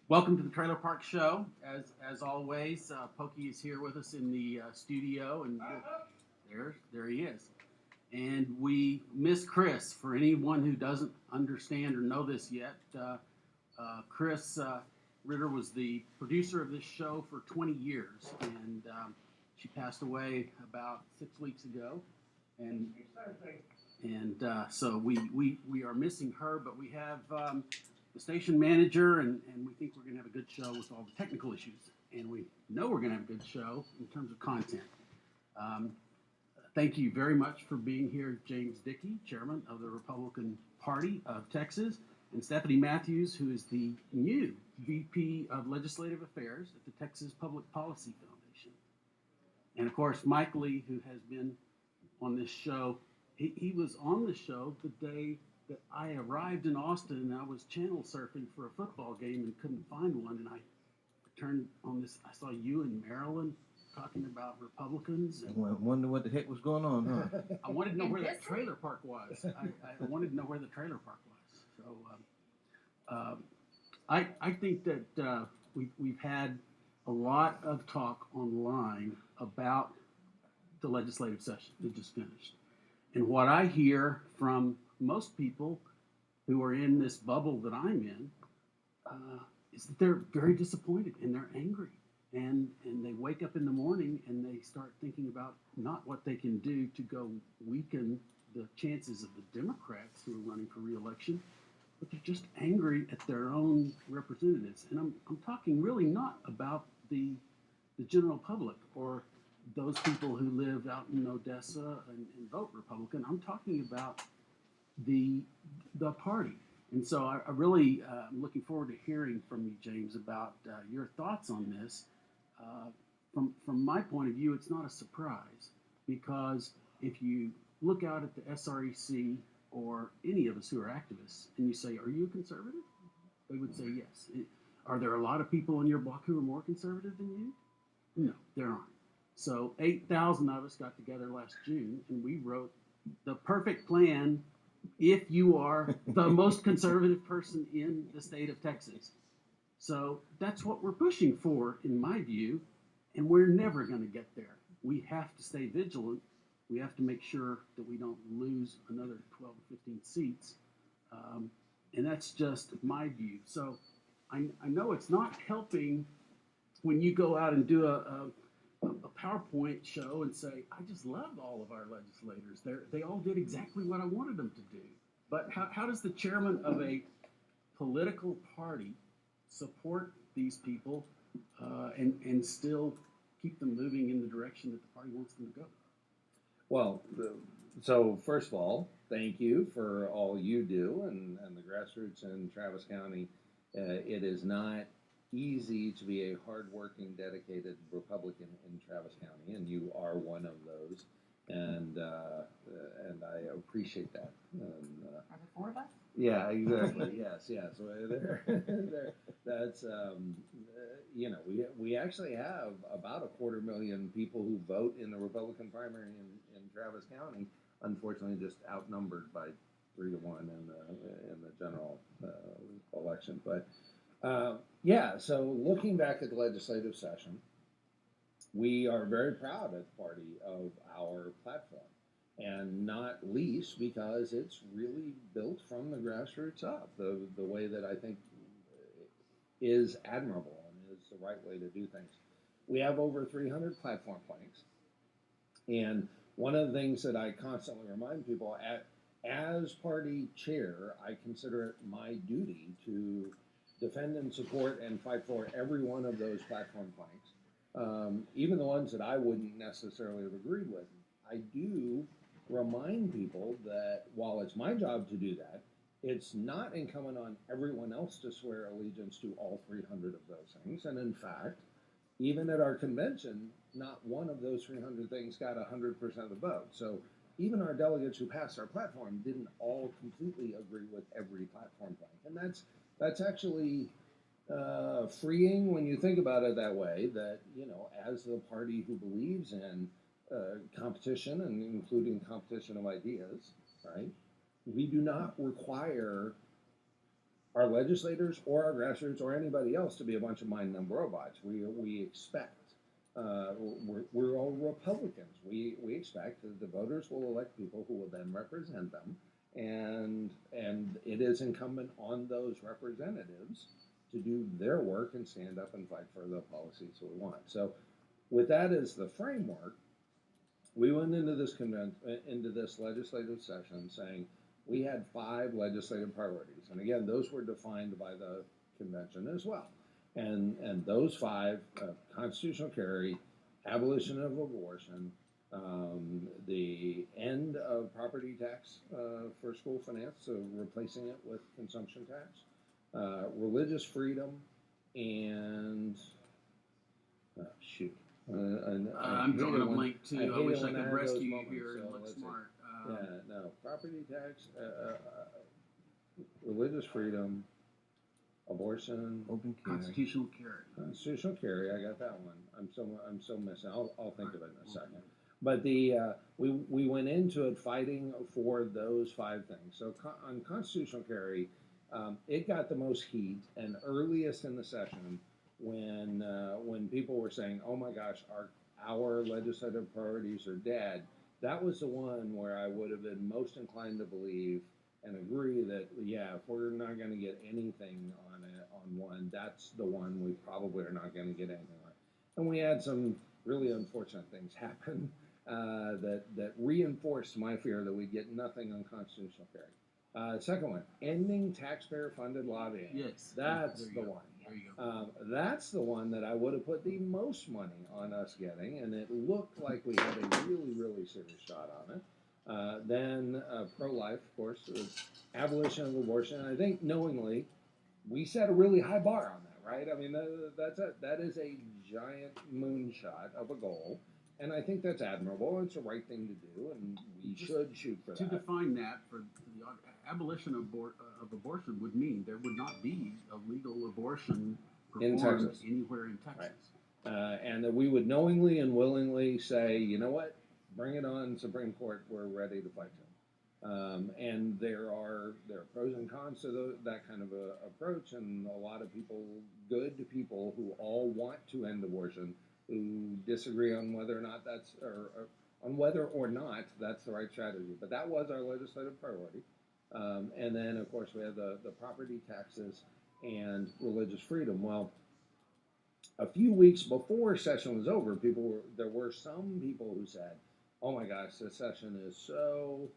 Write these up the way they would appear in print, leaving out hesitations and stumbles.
Welcome to the Trailer Park Show. As always, Pokey is here with us in the studio, and there he is. And we miss Chris. For anyone who doesn't understand or know this yet, Chris Ritter was the producer of this show for 20 years, and she passed away about 6 weeks ago. And so we are missing her, but we have the station manager, and we think we're going to have a good show with all the technical issues. And we know we're going to have a good show in terms of content. Thank you very much for being here, James Dickey, chairman of the Republican Party of Texas, and Stephanie Matthews, who is the new VP of Legislative Affairs at the Texas Public Policy Foundation. And of course, Mike Lee, who has been on this show. He was on the show the day that I arrived in Austin, and I was channel surfing for a football game and couldn't find one. And I turned on this. I saw you in Maryland talking about Republicans. And wonder what the heck was going on, huh? I wanted to know where that trailer park was. I wanted to know where the trailer park was. So I think that we've had a lot of talk online about the legislative session that just finished. And what I hear from most people who are in this bubble that I'm in is that they're very disappointed and they're angry. And they wake up in the morning and they start thinking about not what they can do to go weaken the chances of the Democrats who are running for re-election, but they're just angry at their own representatives. And I'm talking really not about the general public or those people who live out in Odessa and vote Republican. I'm talking about the party. And so I really am looking forward to hearing from you, James, about your thoughts on this. From my point of view, it's not a surprise, because if you look out at the SREC or any of us who are activists and you say, are you a conservative? They would say yes. Are there a lot of people in your block who are more conservative than you? No, there aren't. So 8,000 of us got together last June and we wrote the perfect plan if you are the most conservative person in the state of Texas. So that's what we're pushing for, in my view, and we're never going to get there. We have to stay vigilant. We have to make sure that we don't lose another 12 or 15 seats. And that's just my view. So I know it's not helping when you go out and do a PowerPoint show and say, I just love all of our legislators. They all did exactly what I wanted them to do. But how does the chairman of a political party support these people and still keep them moving in the direction that the party wants them to go? Well, so first of all, thank you for all you do and the grassroots in Travis County. It is not easy to be a hardworking, dedicated Republican in Travis County, and you are one of those, and I appreciate that. Are there four of us? Yeah, exactly. yes. That's we actually have about 250,000 people who vote in the Republican primary in Travis County. Unfortunately, just outnumbered by 3 to 1 in the general election, but. So looking back at the legislative session, we are very proud at the party of our platform, and not least because it's really built from the grassroots up, the way that I think is admirable and is the right way to do things. We have over 300 platform planks, and one of the things that I constantly remind people, as party chair, I consider it my duty to defend and support and fight for every one of those platform planks, even the ones that I wouldn't necessarily have agreed with. I do remind people that while it's my job to do that, it's not incumbent on everyone else to swear allegiance to all 300 of those things. And in fact, even at our convention, not one of those 300 things got 100% of the vote. So even our delegates who passed our platform didn't all completely agree with every platform plank. And that's actually freeing when you think about it that way, that, as the party who believes in competition, and including competition of ideas, right, we do not require our legislators or our grassroots or anybody else to be a bunch of mind-numb robots. We expect. We're all Republicans. We expect that the voters will elect people who will then represent them, and it is incumbent on those representatives to do their work and stand up and fight for the policies we want. So, with that as the framework, we went into this legislative session saying we had 5 legislative priorities, and again, those were defined by the convention as well. And those 5, constitutional carry, abolition of abortion, the end of property tax for school finance, so replacing it with consumption tax, religious freedom, and shoot. I'm drawing a blank too. I wish I could rescue you here and look smart. Property tax, religious freedom, abortion, Open carry. Constitutional carry. constitutional carry. I got that one. I'm so missing. I'll think of it in a second. But we went into it fighting for those 5 things. So on constitutional carry, it got the most heat and earliest in the session when people were saying, "Oh my gosh, our legislative priorities are dead." That was the one where I would have been most inclined to believe and agree that, yeah, if we're not going to get anything on one, that's the one we probably are not going to get anything on. And we had some really unfortunate things happen that reinforced my fear that we'd get nothing on constitutional carry. Second one, ending taxpayer-funded lobbying. Yes. That's There you the go. one. There you go. That's the one that I would have put the most money on us getting, and it looked like we had a really, really serious shot on it. Then pro-life, of course, abolition of abortion. And I think knowingly, we set a really high bar on that, right? I mean, that is a giant moonshot of a goal, and I think that's admirable. It's the right thing to do, and we should shoot for To that. define that, for the abolition of abortion would mean there would not be a legal abortion In performed Texas. anywhere in Texas. And that we would knowingly and willingly say, you know what, bring it on, Supreme Court, we're ready to fight them. And there are pros and cons to that kind of a approach, and a lot of people, good people who all want to end abortion, who disagree on whether or not that's the right strategy. But that was our legislative priority. And then, of course, we had the property taxes and religious freedom. Well, a few weeks before session was over, there were some people who said, "Oh my gosh, this session is so."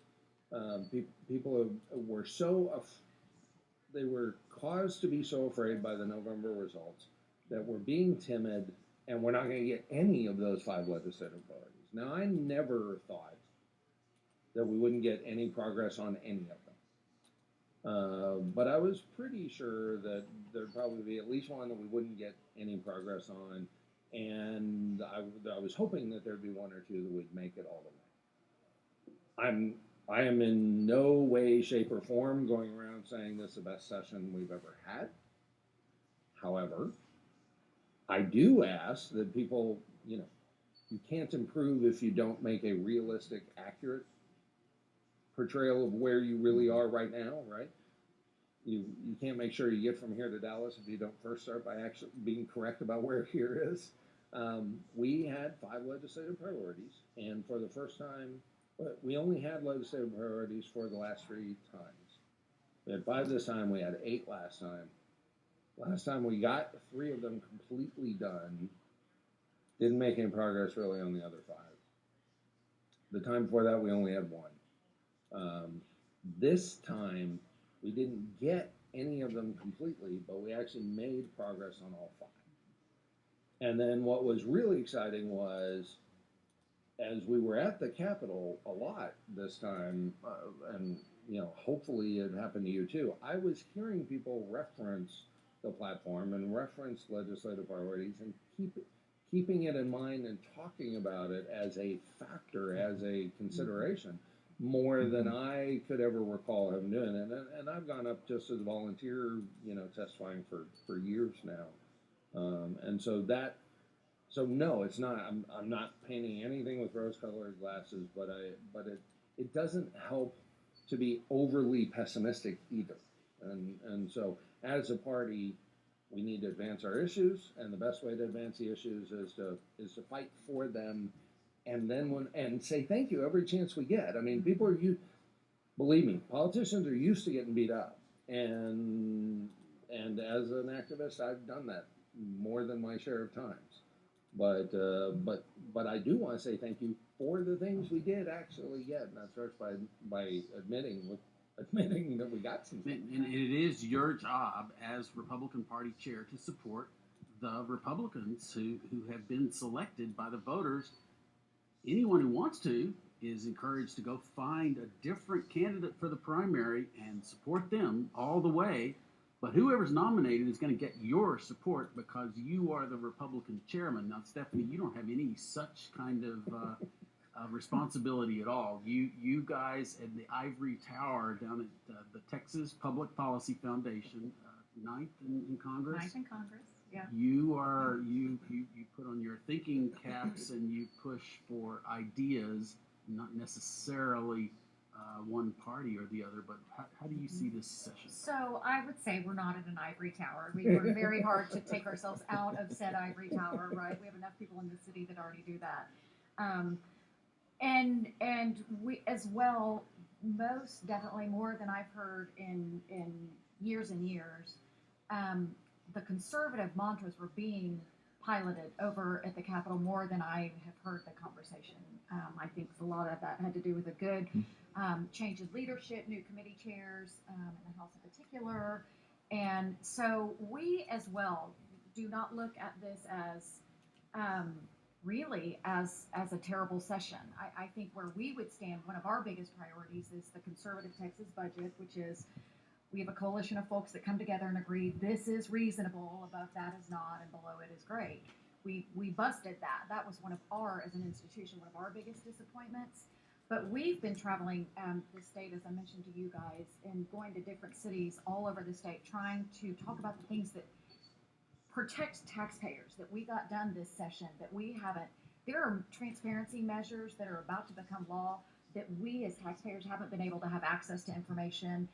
They were caused to be so afraid by the November results that we're being timid and we're not going to get any of those 5 legislative priorities. Now, I never thought that we wouldn't get any progress on any of them. But I was pretty sure that there'd probably be at least one that we wouldn't get any progress on, and I was hoping that there'd be 1 or 2 that would make it all the way. I am in no way, shape, or form going around saying this is the best session we've ever had. However, I do ask that people, you can't improve if you don't make a realistic, accurate portrayal of where you really are right now, right? You can't make sure you get from here to Dallas if you don't first start by actually being correct about where here is. We had 5 legislative priorities, and for the first time, we only had legislative priorities for the last 3 times. We had 5 this time, we had 8 last time. Last time we got 3 of them completely done, didn't make any progress really on the other 5. The time before that, we only had 1. This time, we didn't get any of them completely, but we actually made progress on all 5. And then what was really exciting was, as we were at the Capitol a lot this time, and hopefully it happened to you too, I was hearing people reference the platform and reference legislative priorities and keeping it in mind and talking about it as a factor, as a consideration, more than I could ever recall him doing. And I've gone up just as a volunteer, testifying for years now. So no, it's not. I'm not painting anything with rose-colored glasses, but it doesn't help to be overly pessimistic either, And so as a party, we need to advance our issues, and the best way to advance the issues is to fight for them, and then and say thank you every chance we get. I mean, people are believe me, politicians are used to getting beat up, and as an activist, I've done that more than my share of times. But I do want to say thank you for the things we did actually get, and that starts by admitting that we got some things. And it is your job as Republican Party chair to support the Republicans who have been selected by the voters. Anyone who wants to is encouraged to go find a different candidate for the primary and support them all the way. But whoever's nominated is going to get your support because you are the Republican chairman. Now, Stephanie, you don't have any such kind of responsibility at all. You guys at the Ivory Tower down at the Texas Public Policy Foundation, ninth in Congress. Ninth in Congress, yeah. You put on your thinking caps and you push for ideas, not necessarily one party or the other. But how do you see this session? So I would say we're not in an ivory tower. We work very hard to take ourselves out of said ivory tower, right? We have enough people in the city that already do that. And we as well, most definitely more than I've heard in years and years, the conservative mantras were being piloted over at the Capitol more than I have heard the conversation. I think a lot of that had to do with a good change in leadership, new committee chairs in the House in particular. And so we as well do not look at this as really as a terrible session. I think where we would stand, one of our biggest priorities is the conservative Texas budget, which is we have a coalition of folks that come together and agree this is reasonable, above that is not, and below it is great. We busted that. That was one of our, as an institution, one of our biggest disappointments. But we've been traveling the state, as I mentioned to you guys, and going to different cities all over the state, trying to talk about the things that protect taxpayers that we got done this session, that we haven't. There are transparency measures that are about to become law that we as taxpayers haven't been able to have access to information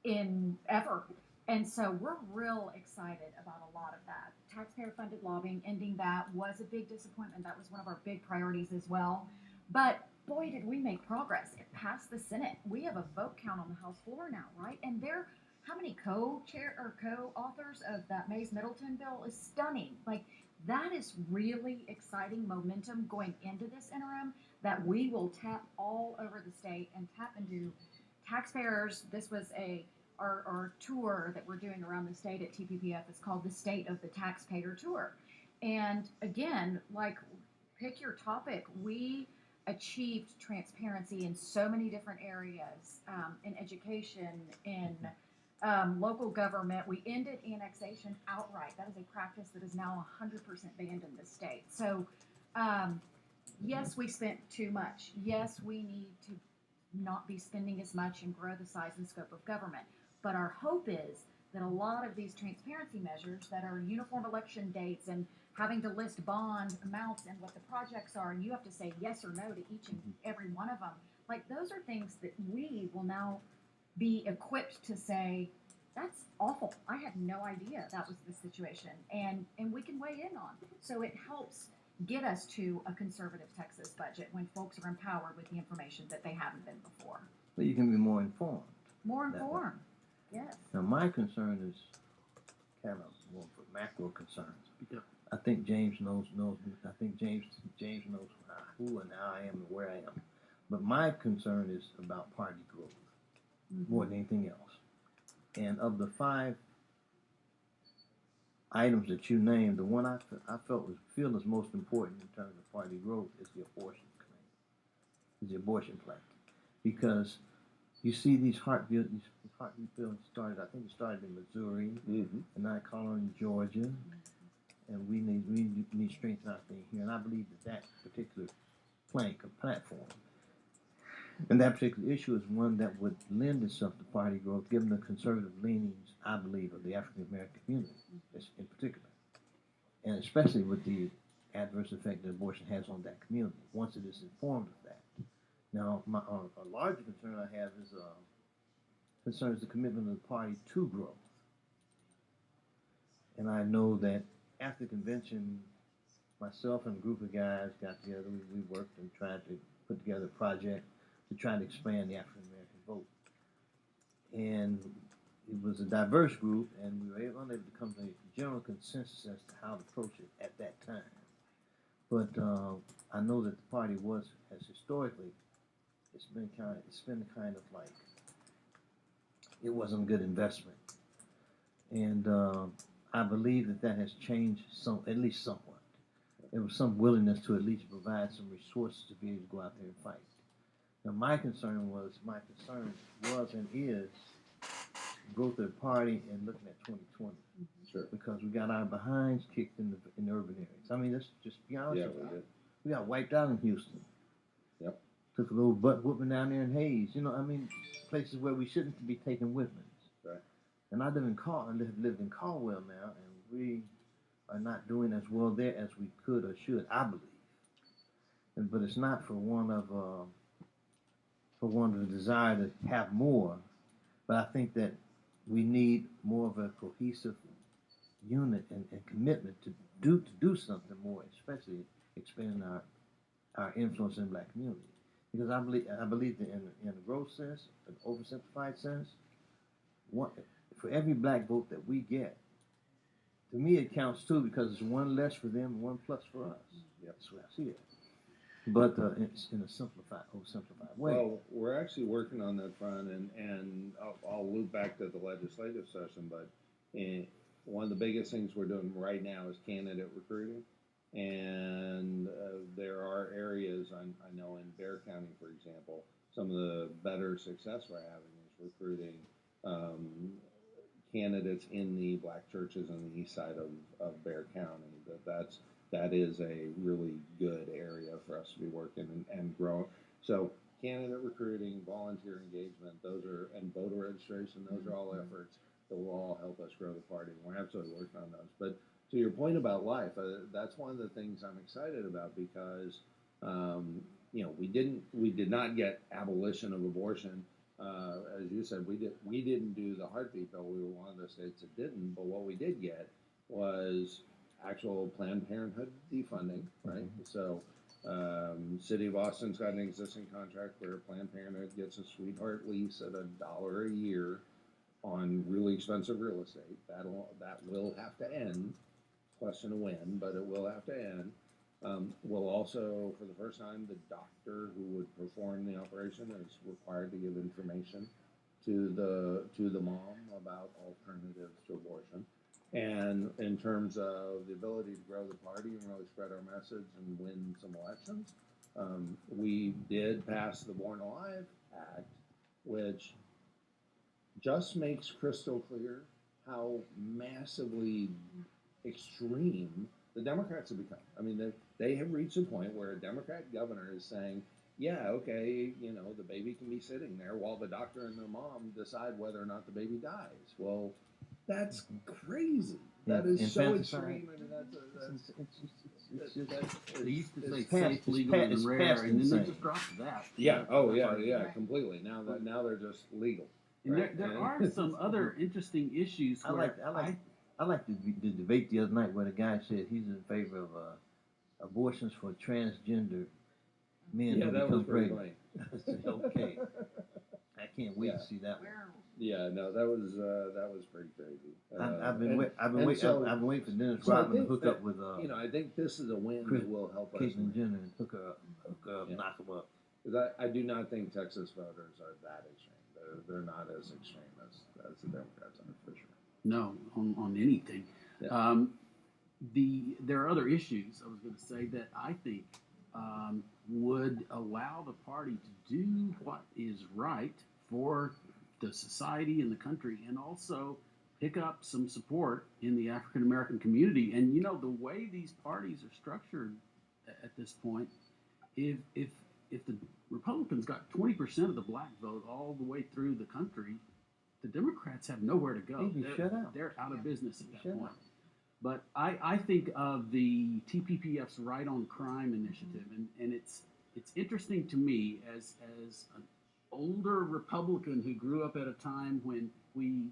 in ever. And so we're real excited about a lot of that. Taxpayer-funded lobbying, ending that was a big disappointment. That was one of our big priorities as well. But boy, did we make progress. It passed the Senate. We have a vote count on the House floor now, right? And how many co-authors of that Mays-Middleton bill is stunning. Like, that is really exciting momentum going into this interim that we will tap all over the state and tap into taxpayers. This was our tour that we're doing around the state at TPPF. It's called the State of the Taxpayer Tour. And again, like, pick your topic. We achieved transparency in so many different areas, in education, in local government. We ended annexation outright. That is a practice that is now 100% banned in the state. So, yes, we spent too much. Yes, we need to not be spending as much and grow the size and scope of government. But our hope is that a lot of these transparency measures that are uniform election dates and having to list bond amounts and what the projects are, and you have to say yes or no to each and every one of them, like, those are things that we will now be equipped to say, that's awful. I had no idea that was the situation. And we can weigh in on. So it helps get us to a conservative Texas budget when folks are empowered with the information that they haven't been before. But you can be more informed. More informed, yes. Now, my concern is kind of more for macro concerns. Yeah. I think James knows. I think James knows who and how I am and where I am. But my concern is about party growth more than anything else. And of the 5 items that you named, the one I feel is most important in terms of party growth is the abortion claim, is the abortion plan, because you see these heartbeat bills started. I think it started in Missouri, and now calling in Georgia, and we need strength out there here. And I believe that particular platform and that particular issue is one that would lend itself to party growth, given the conservative leanings, I believe, of the African American community in particular, and especially with the adverse effect that abortion has on that community once it is informed of that. Now, a larger concern I have is concerns the commitment of the party to growth. And I know that after the convention, myself and a group of guys got together. We worked and tried to put together a project to try to expand the African American vote. And it was a diverse group, and we were unable to come to a general consensus as to how to approach it at that time. But I know that the party has historically, it's been kind of like, it wasn't a good investment. And I believe that has changed at least somewhat. There was some willingness to at least provide some resources to be able to go out there and fight. Now my concern was and is growth of the party and looking at 2020. Sure. Because we got our behinds kicked in the urban areas. I mean, let's just be honest. Yeah, with we you. did. We got wiped out in Houston. Yep. Took a little butt whooping down there in Hayes. You know, I mean, places where we shouldn't be taking whippings. Right. And I live in lived in Caldwell now, and we are not doing as well there as we could or should, I believe. But it's not for one of the desire to have more, but I think that we need more of a cohesive unit and commitment to do something more, especially expanding our influence in the black community. Because I believe that in a growth sense, an oversimplified sense, for every black vote that we get, to me it counts too, because it's one less for them and one plus for us. Yep. That's what I see it. But it's in a simplified way. Well, we're actually working on that front, and I'll loop back to the legislative session, but one of the biggest things we're doing right now is candidate recruiting. And there are areas, I know in Bexar County, for example, some of the better success we're having is recruiting candidates in the black churches on the east side of Bexar County. That is a really good area for us to be working and growing. So candidate recruiting, volunteer engagement, and voter registration, those are all efforts that will all help us grow the party. We're absolutely working on those. But to your point about life, that's one of the things I'm excited about because, we did not get abolition of abortion. As you said, we didn't do the heartbeat bill. We were one of the states that didn't. But what we did get was actual Planned Parenthood defunding, right? Mm-hmm. So, City of Austin's got an existing contract where Planned Parenthood gets a sweetheart lease at $1 a year on really expensive real estate. That will have to end. Question of when, but it will have to end. Will also, for the first time, the doctor who would perform the operation is required to give information to the mom about alternatives to abortion. And in terms of the ability to grow the party and really spread our message and win some elections, we did pass the Born Alive Act, which just makes crystal clear how massively extreme the Democrats have become. I mean, they have reached a point where a Democrat governor is saying, yeah, okay, the baby can be sitting there while the doctor and the mom decide whether or not the baby dies. Well, that's crazy. That is so extreme. I mean, they used to say past, safe, legal, and rare, and then they just dropped that. Yeah. Oh, yeah, completely. Now they're just legal. And right? there are some other interesting issues. I like the debate the other night where the guy said he's in favor of abortions for transgender men who become pregnant. Okay, I can't wait to see that one. Yeah, no, that was pretty crazy. I've been waiting for Dennis Rodman to hook up with I think this is a win that will help us. Caitlyn Jenner and hook her up, knock him up. Because I do not think Texas voters are that extreme. They're not as extreme as the Democrats are, for sure. No, on anything. Yeah. There are other issues I was going to say that I think would allow the party to do what is right for the society and the country, and also pick up some support in the African American community. And the way these parties are structured at this point, if the Republicans got 20% of the black vote all the way through the country, the Democrats have nowhere to go. They're out of business at that point. But I think of the TPPF's Right on Crime initiative, and it's interesting to me as older Republican who grew up at a time when we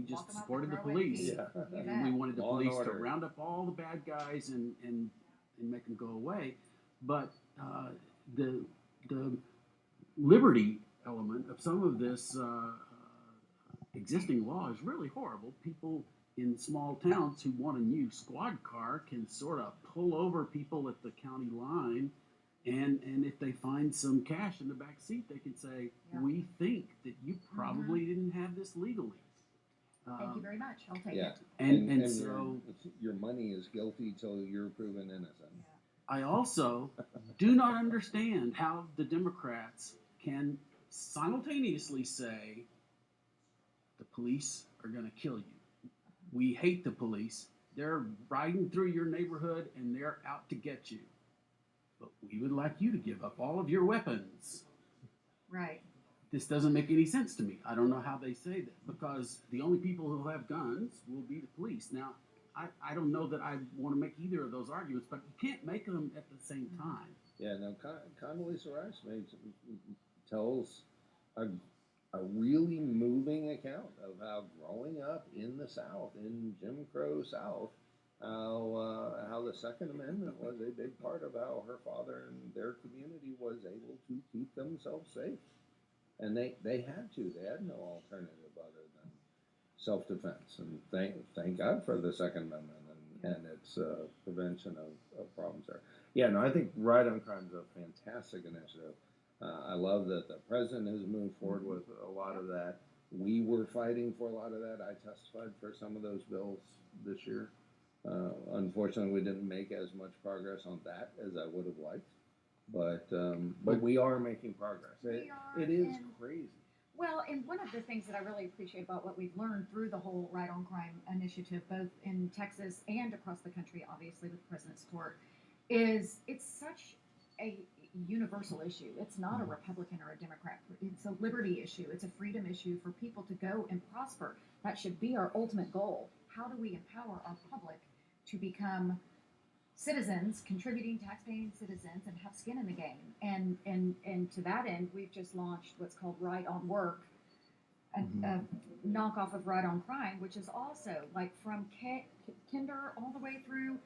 just Walk 'em up supported and the throw away the police. key. Yeah. You And we bet. wanted the Law and police to order. round up all the bad guys and make them go away. But the liberty element of some of this existing law is really horrible. People in small towns who want a new squad car can sort of pull over people at the county line, and if they find some cash in the back seat, they can say, Yeah. "We think that you probably didn't have this legally." Thank you very much. I'll take Yeah. it. And so your money is guilty till you're proven innocent. Yeah. I also do not understand how the Democrats can simultaneously say the police are going to kill you. We hate the police. They're riding through your neighborhood and they're out to get you. But we would like you to give up all of your weapons. Right. This doesn't make any sense to me. I don't know how they say that because the only people who have guns will be the police. Now, I don't know that I want to make either of those arguments, but you can't make them at the same time. Yeah, now Condoleezza Rice tells a really moving account of how growing up in the South, in Jim Crow South, how the Second Amendment was a big part of how her father and their community was able to keep themselves safe. And they had to. They had no alternative other than self-defense. And thank God for the Second Amendment and its prevention of problems there. Yeah, no, I think Right on Crime is a fantastic initiative. I love that the president has moved forward with a lot of that. We were fighting for a lot of that. I testified for some of those bills this year. Unfortunately, we didn't make as much progress on that as I would have liked. But we are making progress. We are, It is and- crazy. Well, and one of the things that I really appreciate about what we've learned through the whole Right on Crime initiative, both in Texas and across the country, obviously with the president's support, is it's such a universal issue. It's not a Republican or a Democrat. It's a liberty issue. It's a freedom issue for people to go and prosper. That should be our ultimate goal. How do we empower our public to become citizens, contributing, tax-paying citizens, and have skin in the game? And to that end, we've just launched what's called Right on Work, a knockoff of Right on Crime, which is also like from kinder all the way through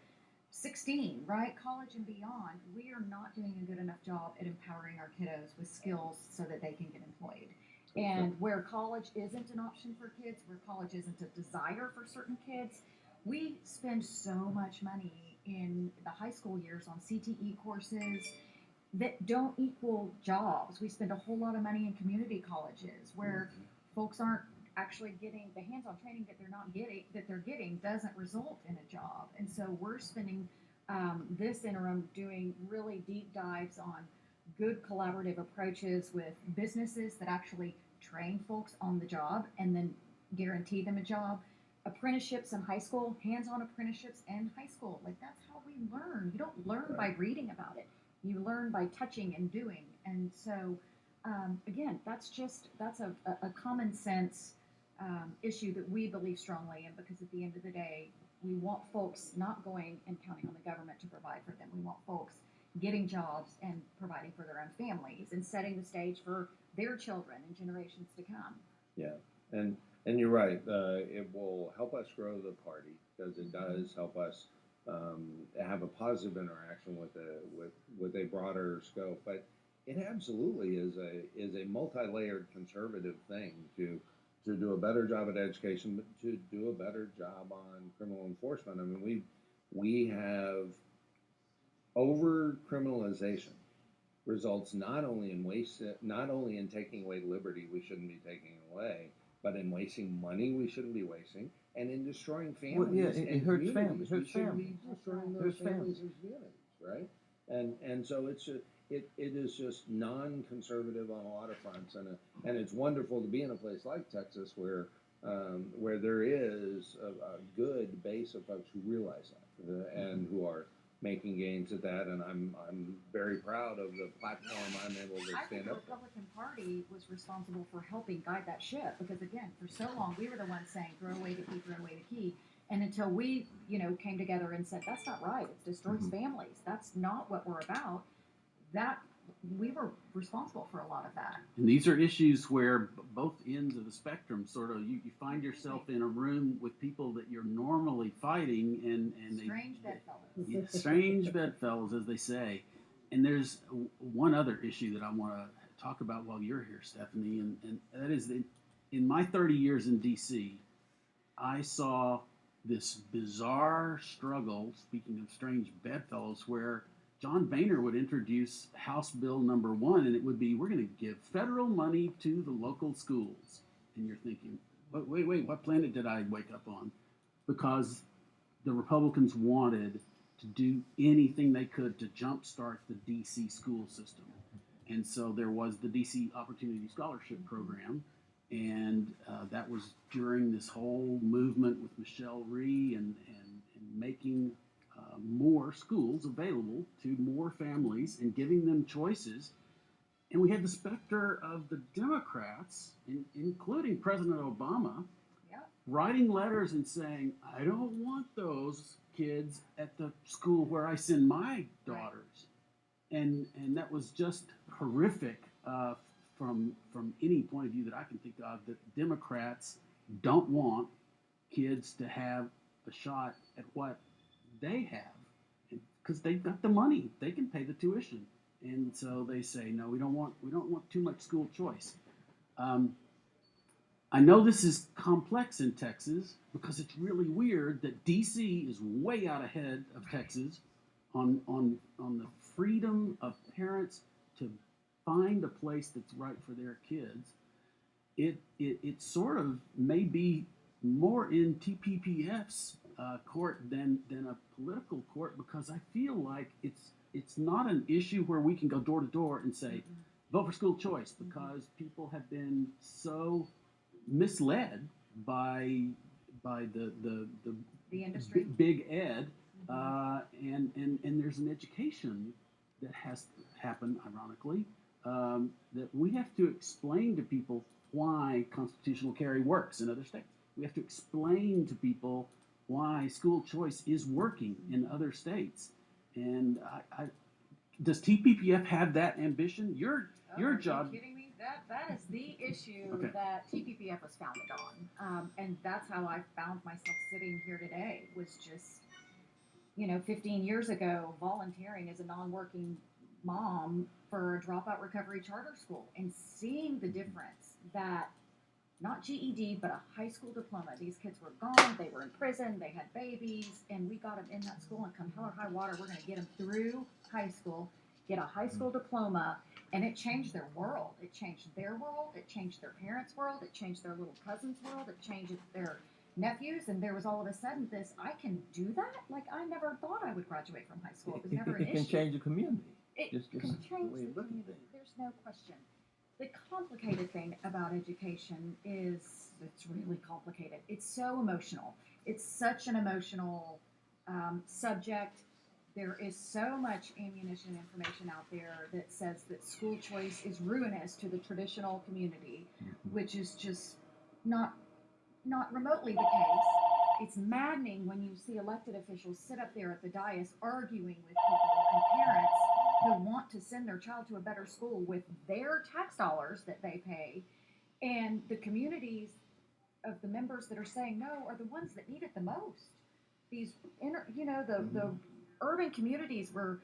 16, right? College and beyond. We are not doing a good enough job at empowering our kiddos with skills so that they can get employed. And where college isn't an option for kids, where college isn't a desire for certain kids, we spend so much money in the high school years on CTE courses that don't equal jobs. We spend a whole lot of money in community colleges where folks aren't actually getting the hands-on training that they're getting doesn't result in a job. And so we're spending this interim doing really deep dives on good collaborative approaches with businesses that actually train folks on the job and then guarantee them a job. Apprenticeships in high school, hands-on apprenticeships in high school. Like, that's how we learn. You don't learn by reading about it. You learn by touching and doing. And so, again, that's a common sense issue that we believe strongly in, because at the end of the day, we want folks not going and counting on the government to provide for them. We want folks getting jobs and providing for their own families and setting the stage for their children and generations to come. Yeah, and you're right. It will help us grow the party because it does help us have a positive interaction with a broader scope. But it absolutely is a multi-layered conservative thing to do a better job at education, but to do a better job on criminal enforcement. I mean, we have over criminalization results not only in taking away liberty we shouldn't be taking away, but in wasting money we shouldn't be wasting, and in destroying families. Well, yeah, it and hurts communities. families. We Hurts shouldn't families. be destroying those Hurts families and communities, right? And so it is just non-conservative on a lot of fronts, and it's wonderful to be in a place like Texas where there is a good base of folks who realize that and who are making gains at that, and I'm very proud of the platform I'm able to I think stand the up for. Republican Party was responsible for helping guide that ship, because again, for so long we were the ones saying throw away the key, throw away the key, and until we came together and said that's not right, it destroys families, that's not what we're about. That we were responsible for a lot of that. And these are issues where both ends of the spectrum sort of you find yourself in a room with people that you're normally fighting, and Strange bedfellows. yeah, strange bedfellows, as they say. And there's one other issue that I want to talk about while you're here, Stephanie, and that is that in my 30 years in D.C., I saw this bizarre struggle, speaking of strange bedfellows, where John Boehner would introduce House Bill number 1, and it would be, we're going to give federal money to the local schools. And you're thinking, wait, what planet did I wake up on? Because the Republicans wanted to do anything they could to jumpstart the D.C. school system. And so there was the D.C. Opportunity Scholarship Program, and that was during this whole movement with Michelle Rhee and making more schools available to more families and giving them choices. And we had the specter of the Democrats, including President Obama, Yep. writing letters and saying, I don't want those kids at the school where I send my daughters. And that was just horrific from any point of view that I can think of, that Democrats don't want kids to have a shot at what they have, because they've got the money, they can pay the tuition, and so they say no, we don't want too much school choice. I know this is complex in Texas because it's really weird that DC is way out ahead of Texas on the freedom of parents to find a place that's right for their kids. It sort of may be more in TPPF's court than a political court, because I feel like it's not an issue where we can go door to door and say vote for school choice, because people have been so misled by the industry. big ed, and there's an education that has happened, ironically, that we have to explain to people why constitutional carry works in other states. We have to explain to people why school choice is working in other states. And does TPPF have that ambition? Your job. Are you kidding me? That is the issue Okay. that TPPF was founded on, and that's how I found myself sitting here today. Was just 15 years ago, volunteering as a non-working mom for a dropout recovery charter school, and seeing the difference that not GED, but a high school diploma. These kids were gone, they were in prison, they had babies, and we got them in that school, and come hell or high water, we're going to get them through high school, get a high school diploma, and it changed their world. It changed their world, it changed their parents' world, it changed their little cousin's world, it changed their nephews, and there was all of a sudden this, I can do that? Like, I never thought I would graduate from high school. It was never an issue. It can change the community. It Just can the change way the you look at community. things. There's no question. The complicated thing about education is it's really complicated. It's so emotional. It's such an emotional subject. There is so much ammunition information out there that says that school choice is ruinous to the traditional community, which is just not remotely the case. It's maddening when you see elected officials sit up there at the dais arguing with people and parents who want to send their child to a better school with their tax dollars that they pay, and the communities of the members that are saying no are the ones that need it the most. These the urban communities where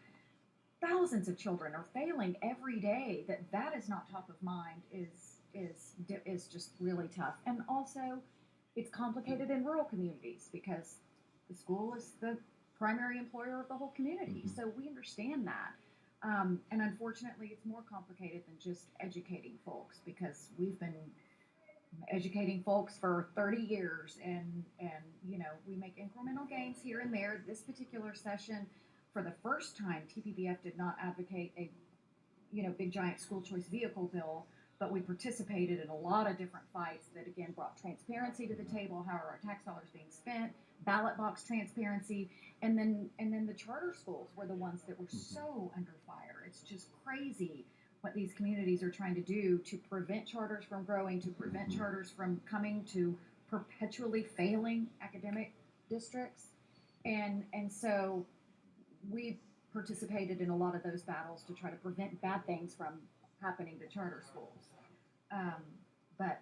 thousands of children are failing every day, that is not top of mind is just really tough. And also, it's complicated in rural communities because the school is the primary employer of the whole community. So we understand that. And unfortunately, it's more complicated than just educating folks, because we've been educating folks for 30 years, and we make incremental gains here and there. This particular session, for the first time, TPPF did not advocate a big giant school choice vehicle bill, but we participated in a lot of different fights that again brought transparency to the table. How are our tax dollars being spent? Ballot box transparency, and then the charter schools were the ones that were so under fire. It's just crazy what these communities are trying to do to prevent charters from growing, to prevent charters from coming to perpetually failing academic districts, and so we participated in a lot of those battles to try to prevent bad things from happening to charter schools. But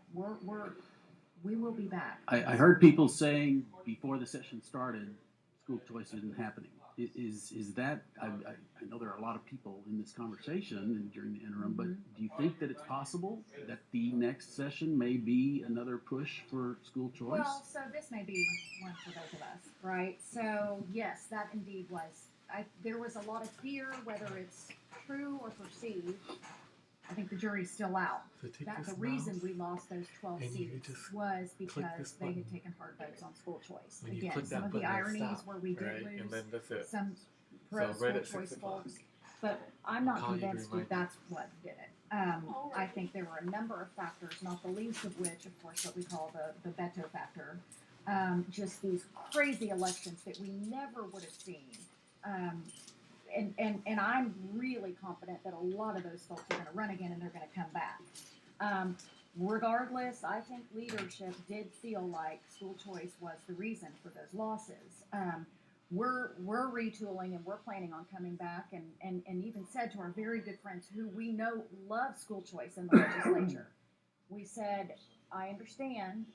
we will be back. I heard people saying before the session started, school choice isn't happening. Is that, I know there are a lot of people in this conversation and during the interim, but do you think that it's possible that the next session may be another push for school choice? Well, so this may be one for both of us, right? So yes, that indeed was. There was a lot of fear, whether it's true or perceived. I think the jury's still out. So take That this the reason mouse we lost those 12 and you seats just was this because they had button. taken hard votes on school choice. When you Again, click some that of the button, it'll ironies stop, where we did right? And lose then that's it. some pro So school right at choice 6 o'clock. folks, but I'm not Call you to convinced remind that you. that's what did it. I think there were a number of factors, not the least of which, of course, what we call the veto factor. Just these crazy elections that we never would have seen. And I'm really confident that a lot of those folks are going to run again and they're going to come back. Regardless, I think leadership did feel like school choice was the reason for those losses. We're retooling and we're planning on coming back and even said to our very good friends who we know love school choice in the legislature, we said, I understand,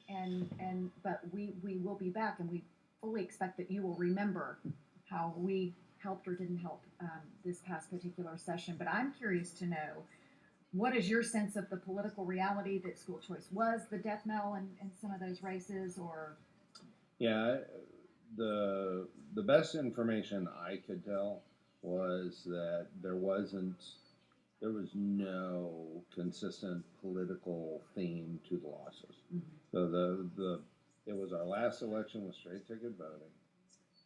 but we will be back, and we fully expect that you will remember how we helped or didn't help this past particular session. But I'm curious to know, what is your sense of the political reality that school choice was the death knell in some of those races, or? Yeah, the best information I could tell was that there was no consistent political theme to the losses. Mm-hmm. So it was our last election with straight ticket voting,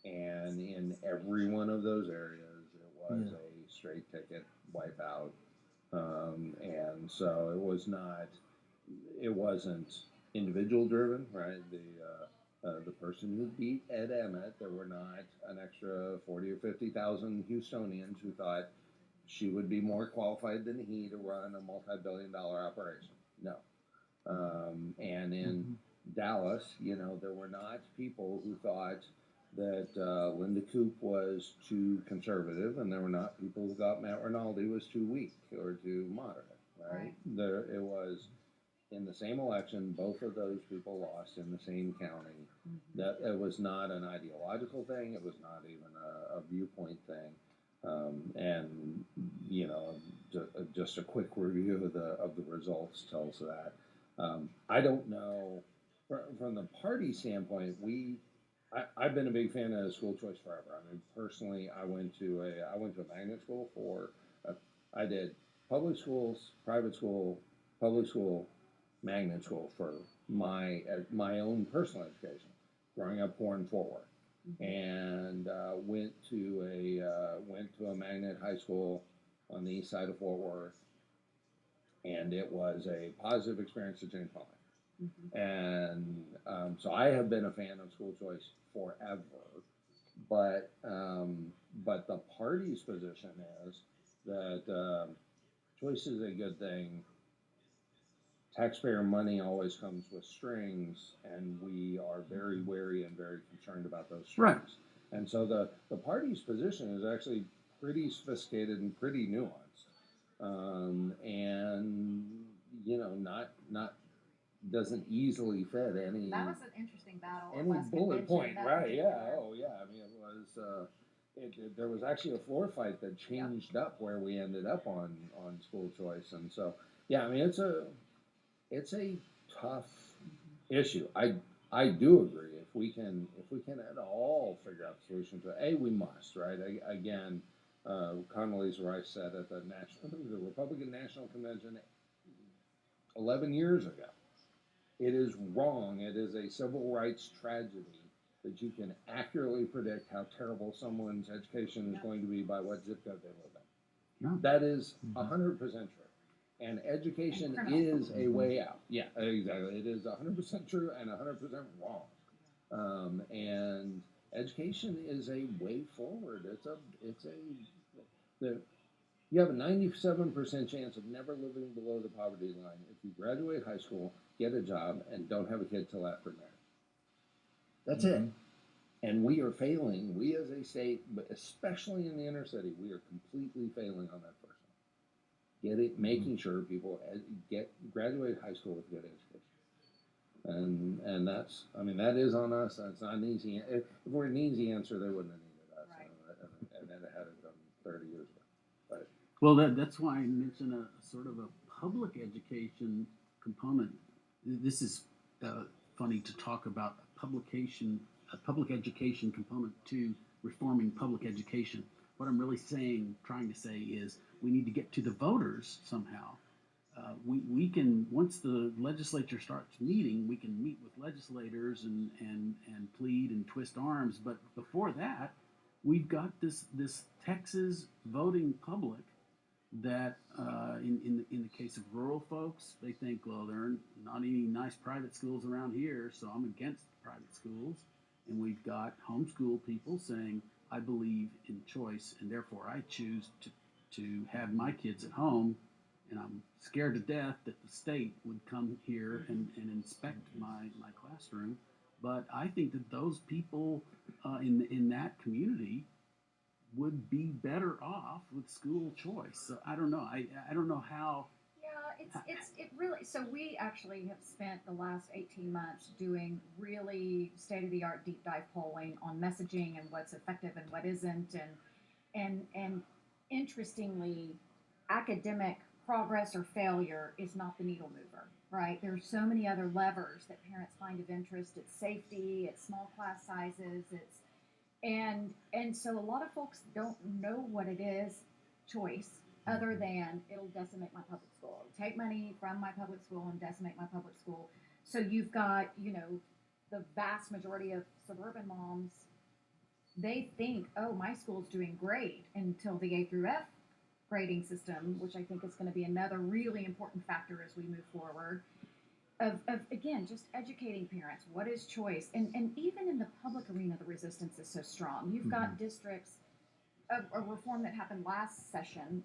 and in every one of those areas it was a straight ticket wipeout. And so it wasn't individual driven, right? The person who beat Ed Emmett, there were not an extra 40 or 50,000 Houstonians who thought she would be more qualified than he to run a multi-billion-dollar operation. No. And in Dallas, there were not people who thought that Linda Coop was too conservative, and there were not people who thought Matt Rinaldi was too weak or too moderate, right? It was in the same election, both of those people lost in the same county. Mm-hmm. That it was not an ideological thing. It was not even a viewpoint thing. And just a quick review of the results tells that. I don't know from the party standpoint. I've been a big fan of school choice forever. I mean, personally, I went to a magnet school I did public schools, private school, public school, magnet school for my own personal education. Growing up poor in Fort Worth, and went to a magnet high school on the east side of Fort Worth, and it was a positive experience to change my life. Mm-hmm. And so I have been a fan of school choice forever, but the party's position is that choice is a good thing. Taxpayer money always comes with strings, and we are very wary and very concerned about those strings. Right. And so the party's position is actually pretty sophisticated and pretty nuanced, and not doesn't easily fit any. That was an interesting battle. Any bullet point, right? Yeah. Oh, yeah. I mean, it was. There was actually a floor fight that changed up where we ended up on school choice, and so yeah. I mean, it's a tough issue. I do agree. If we can at all figure out the solution to it, we must, right? Again, Condoleezza Rice said at the Republican National Convention 11 years ago, it is wrong. It is a civil rights tragedy that you can accurately predict how terrible someone's education is going to be by what zip code they live in. Yeah. That is 100% true. And education is a way out. Yeah, exactly. It is 100% true and 100% wrong. And education is a way forward. You have a 97% chance of never living below the poverty line if you graduate high school, get a job, and don't have a kid till after marriage. That's it. And we are failing. We as a state, but especially in the inner city, we are completely failing on that first one. Making sure people graduate high school with good education. And that's, I mean, that is on us. That's not an easy. If it were an easy answer, they wouldn't have needed us, Right. and it had it done 30 years ago. But Well, that's why I mentioned a sort of a public education component. This is funny to talk about a public education component to reforming public education. What I'm really trying to say is we need to get to the voters somehow. We can, once the legislature starts meeting, we can meet with legislators and plead and twist arms. But before that, we've got this Texas voting public that in the case of rural folks, they think, well, there are not any nice private schools around here, so I'm against private schools. And we've got homeschool people saying, I believe in choice, and therefore I choose to have my kids at home, and I'm scared to death that the state would come here and inspect my classroom. But I think that those people in that community would be better off with school choice. So I don't know. I don't know how. Yeah, it really. So we actually have spent the last 18 months doing really state of the art deep dive polling on messaging and what's effective and what isn't, and interestingly, academic progress or failure is not the needle mover. Right? There's so many other levers that parents find of interest. It's safety. It's small class sizes. It's and so a lot of folks don't know what it is, choice, other than it'll decimate my public school. It'll take money from my public school and decimate my public school. So you've got, the vast majority of suburban moms, they think, oh, my school's doing great until the A through F grading system, which I think is going to be another really important factor as we move forward. Of again, just educating parents. What is choice? And even in the public arena, the resistance is so strong. You've got districts, a reform that happened last session,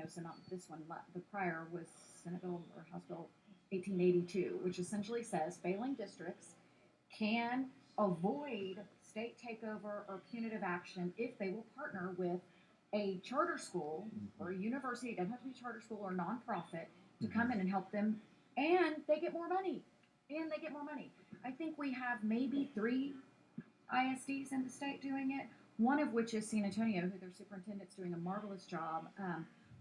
so not this one, the prior was Senate Bill or House Bill 1882, which essentially says failing districts can avoid state takeover or punitive action if they will partner with a charter school or a university, it doesn't have to be a charter school or nonprofit, to come in and help them. And they get more money. I think we have maybe 3 ISDs in the state doing it, one of which is San Antonio, who their superintendent's doing a marvelous job,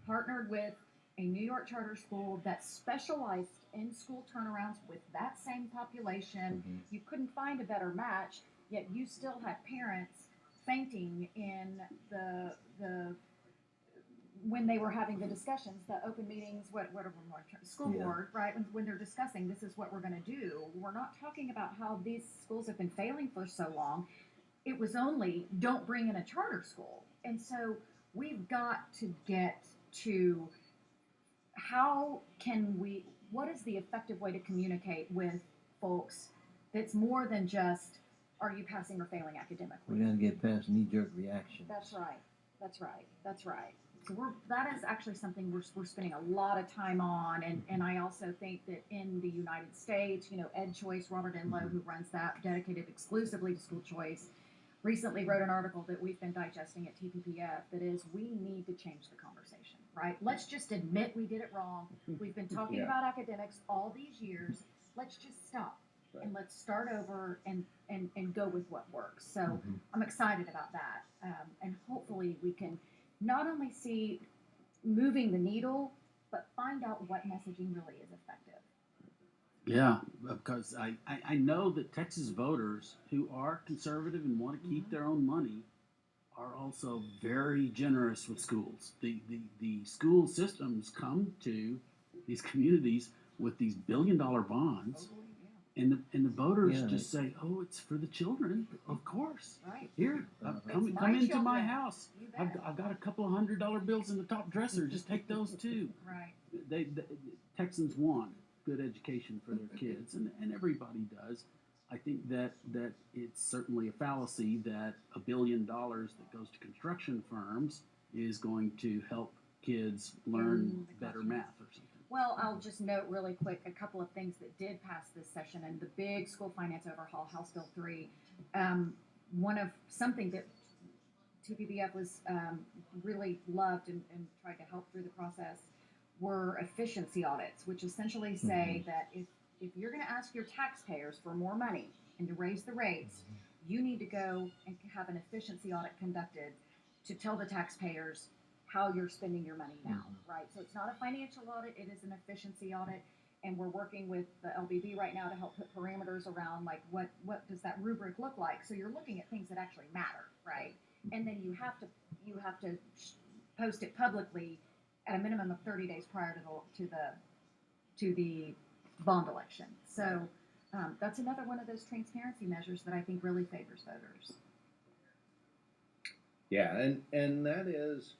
partnered with a New York charter school that specialized in school turnarounds with that same population. You couldn't find a better match, yet you still had parents fainting in the when they were having the discussions, the open meetings, whatever, school board, right? When they're discussing, this is what we're going to do. We're not talking about how these schools have been failing for so long. It was only, don't bring in a charter school. And so we've got to get to what is the effective way to communicate with folks that's more than just, are you passing or failing academically? We gotta get past knee-jerk reaction. That's right. So that is actually something we're spending a lot of time on, and I also think that in the United States, Ed Choice, Robert Enlow, who runs that, dedicated exclusively to school choice, recently wrote an article that we've been digesting at TPPF that is, we need to change the conversation, right? Let's just admit we did it wrong. We've been talking about academics all these years. Let's just stop. Right. And let's start over and go with what works. So I'm excited about that. And hopefully we can not only see moving the needle, but find out what messaging really is effective. Yeah, because I know that Texas voters who are conservative and want to keep their own money are also very generous with schools. The school systems come to these communities with these billion-dollar bonds. And the voters just say, "Oh, it's for the children, of course. Right. Here, come into my house. I've got a couple of $100 bills in the top dresser. Just take those too." Right. The Texans want good education for their kids, and everybody does. I think that it's certainly a fallacy that $1 billion that goes to construction firms is going to help kids learn better math or something. Well, I'll just note really quick a couple of things that did pass this session, and the big school finance overhaul, House Bill 3. something that TPBF was really loved and tried to help through the process were efficiency audits, which essentially say that if you're going to ask your taxpayers for more money and to raise the rates, you need to go and have an efficiency audit conducted to tell the taxpayers how you're spending your money now, right? So it's not a financial audit, it is an efficiency audit, and we're working with the LBB right now to help put parameters around, like, what does that rubric look like? So you're looking at things that actually matter, right? And then you have to post it publicly at a minimum of 30 days prior to the bond election. So that's another one of those transparency measures that I think really favors voters. Yeah, and that is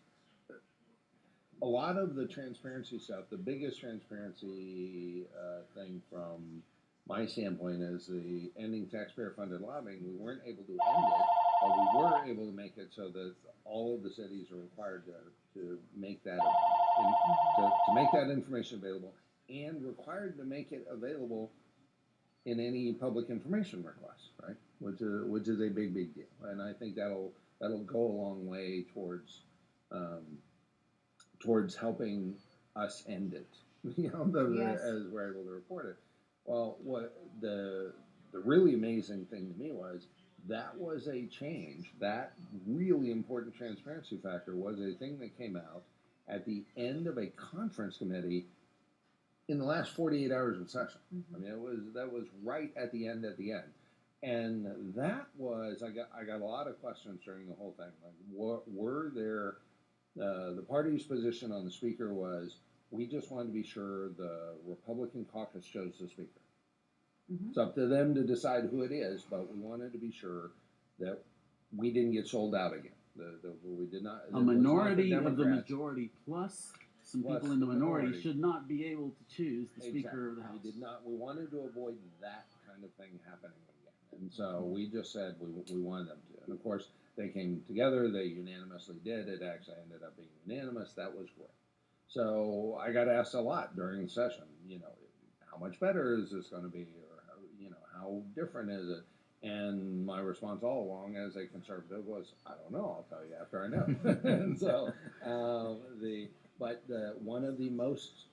a lot of the transparency stuff. The biggest transparency thing from my standpoint is the ending taxpayer-funded lobbying. We weren't able to end it, but we were able to make it so that all of the cities are required to make that to make that information available, and required to make it available in any public information request, right? Which is a big deal, and I think that'll go a long way towards helping us end it. You know, Yes. as we're able to report it. Well, what the really amazing thing to me was a change. That really important transparency factor was a thing that came out at the end of a conference committee in the last 48 hours of session. I mean, that was right at the end. And that was, I got a lot of questions during the whole thing. Like, were there, the party's position on the speaker was, we just wanted to be sure the Republican caucus chose the speaker. It's up to them to decide who it is, but we wanted to be sure that we didn't get sold out again. We did not. A minority of the majority plus some people in the minority should not be able to choose the Speaker of the House. We did not. We wanted to avoid that kind of thing happening again, and so we just said we wanted them to. And of course, they came together. They unanimously did. It actually ended up being unanimous. That was great. So I got asked a lot during the session. You know, how much better is this going to be, or how different is it? And my response all along as a conservative was, I don't know. I'll tell you after I know. And so one of the most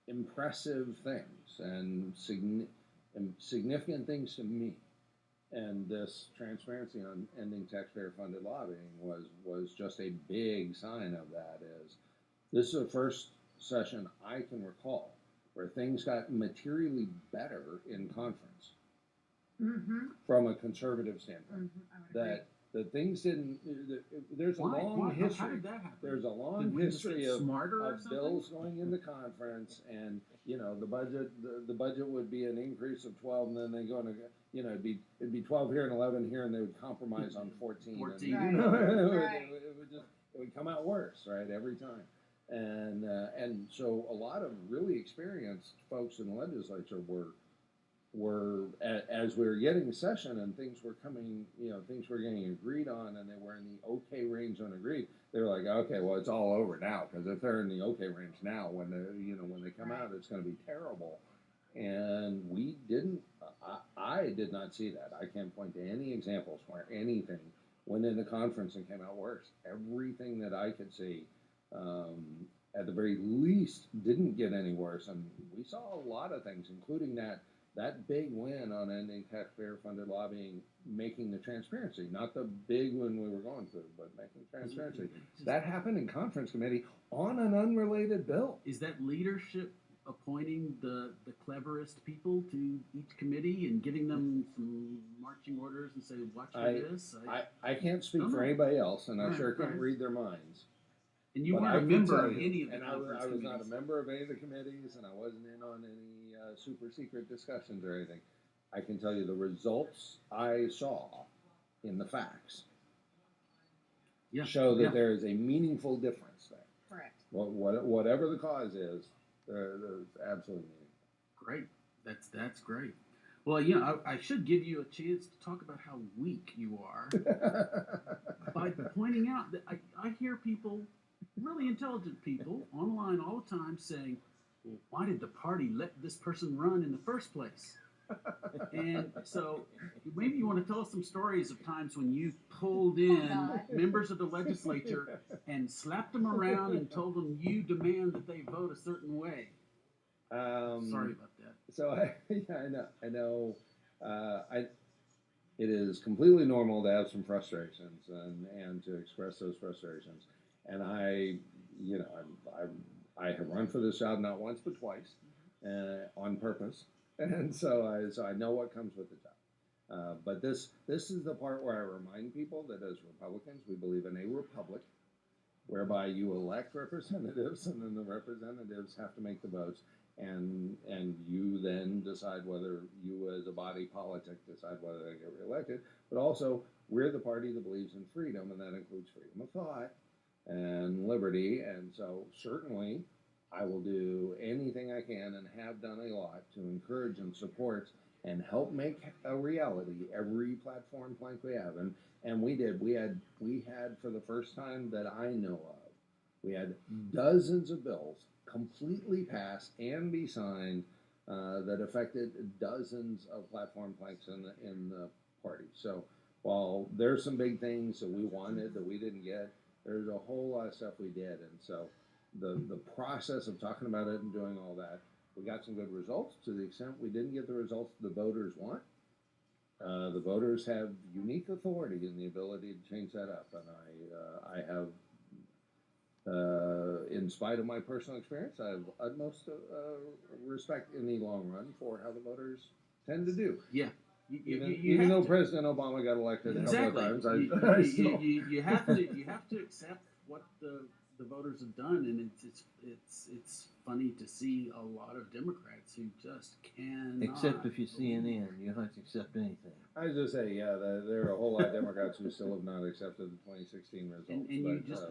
impressive things and significant things to me, and this transparency on ending taxpayer-funded lobbying was just a big sign of that. This is the first session I can recall where things got materially better in conference. From a conservative standpoint, that things didn't. There's a long history. How did that happen? There's a long history of bills going into conference, and the budget would be an increase of 12, and then they go it'd be 12 here and 11 here, and they would compromise on 14. 14. And, Right. it would come out worse, right, every time. And so a lot of really experienced folks in the legislature were as we were getting the session and things were coming, things were getting agreed on, and they were in the okay range on agreed. They were like, okay, well, it's all over now, because if they're in the okay range now, when they come out, it's going to be terrible. And we didn't. I did not see that. I can't point to any examples where anything went into conference and came out worse. Everything that I could see, at the very least, didn't get any worse. And we saw a lot of things, including that big win on ending taxpayer-funded lobbying, making the transparency, not the big win we were going through, but making transparency. That happened in conference committee on an unrelated bill. Is that leadership appointing the cleverest people to each committee and giving them some marching orders and say, watch for this? I can't speak for anybody else, and I sure can't read their minds. And you weren't a member of any of the conference committees. I was not a member of any of the committees, and I wasn't in on any super secret discussions or anything. I can tell you the results I saw in the facts show that there is a meaningful difference there. Correct. Whatever the cause is, there's absolutely meaningful. Great. That's great. Well, I should give you a chance to talk about how weak you are by pointing out that I hear people, really intelligent people, online all the time saying, well, why did the party let this person run in the first place? And so maybe you want to tell us some stories of times when you pulled in God. members of the legislature and slapped them around and told them you demand that they vote a certain way. Sorry about that. So I know. It is completely normal to have some frustrations and to express those frustrations. And I have run for this job not once but twice, on purpose, and so I know what comes with the job. But this is the part where I remind people that as Republicans we believe in a republic, whereby you elect representatives and then the representatives have to make the votes, and you then decide whether you as a body politic decide whether they get reelected. But also we're the party that believes in freedom, and that includes freedom of thought and liberty. And so certainly I will do anything I can and have done a lot to encourage and support and help make a reality every platform plank we have. And we did. We had for the first time that I know of, we had dozens of bills completely pass and be signed that affected dozens of platform planks in the party. So while there's some big things that we wanted that we didn't get, there's a whole lot of stuff we did. And so the process of talking about it and doing all that, we got some good results. To the extent we didn't get the results the voters want, the voters have unique authority and the ability to change that up. And I have, in spite of my personal experience, I have utmost respect in the long run for how the voters tend to do. Yeah. Even though President Obama got elected a couple of times, you have to accept what the voters have done, and it's funny to see a lot of Democrats who just cannot. Except if you're CNN, you don't have to accept anything. I was just say, yeah, there are a whole lot of Democrats who still have not accepted the 2016 results. And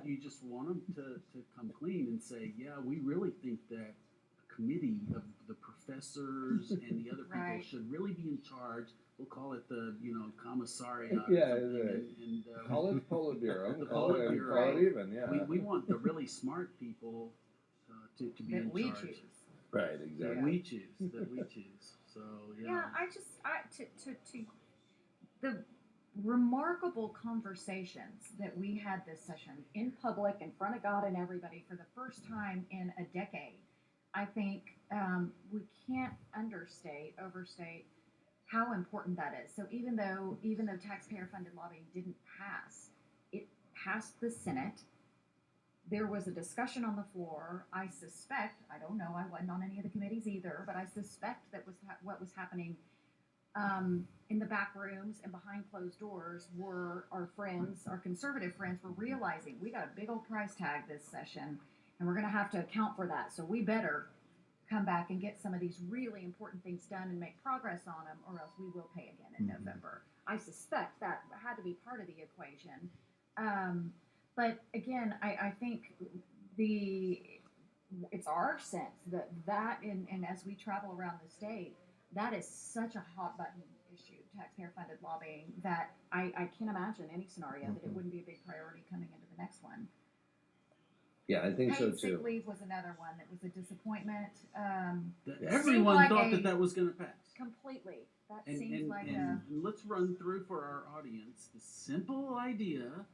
you just want them to come clean and say, yeah, we really think that a committee of the professors and the other people Right. should really be in charge. We'll call it the commissariat. Yeah, or something, right. and College Politburo. The Call it Politburo. even, yeah. we want the really smart people to be in That we charge. choose. Right, That exactly. we choose. That we choose. So Yeah, to the remarkable conversations that we had this session in public, in front of God and everybody, for the first time in a decade. I think we can't overstate how important that is. So even though taxpayer-funded lobbying didn't pass, it passed the Senate. There was a discussion on the floor. I suspect, I don't know, I wasn't on any of the committees either, but I suspect that was what was happening in the back rooms and behind closed doors were our friends, our conservative friends, were realizing we got a big old price tag this session, and we're going to have to account for that. So we better come back and get some of these really important things done and make progress on them, or else we will pay again in November. I suspect that had to be part of the equation. But again, I think it's our sense that and as we travel around the state, that is such a hot button issue, taxpayer-funded lobbying, that I can't imagine any scenario that it wouldn't be a big priority coming into the next one. Yeah, I think so Paid sick too. leave was another one that was a disappointment. everyone like thought that was going to pass. Completely. That And, seems and, like and let's run through for our audience the simple idea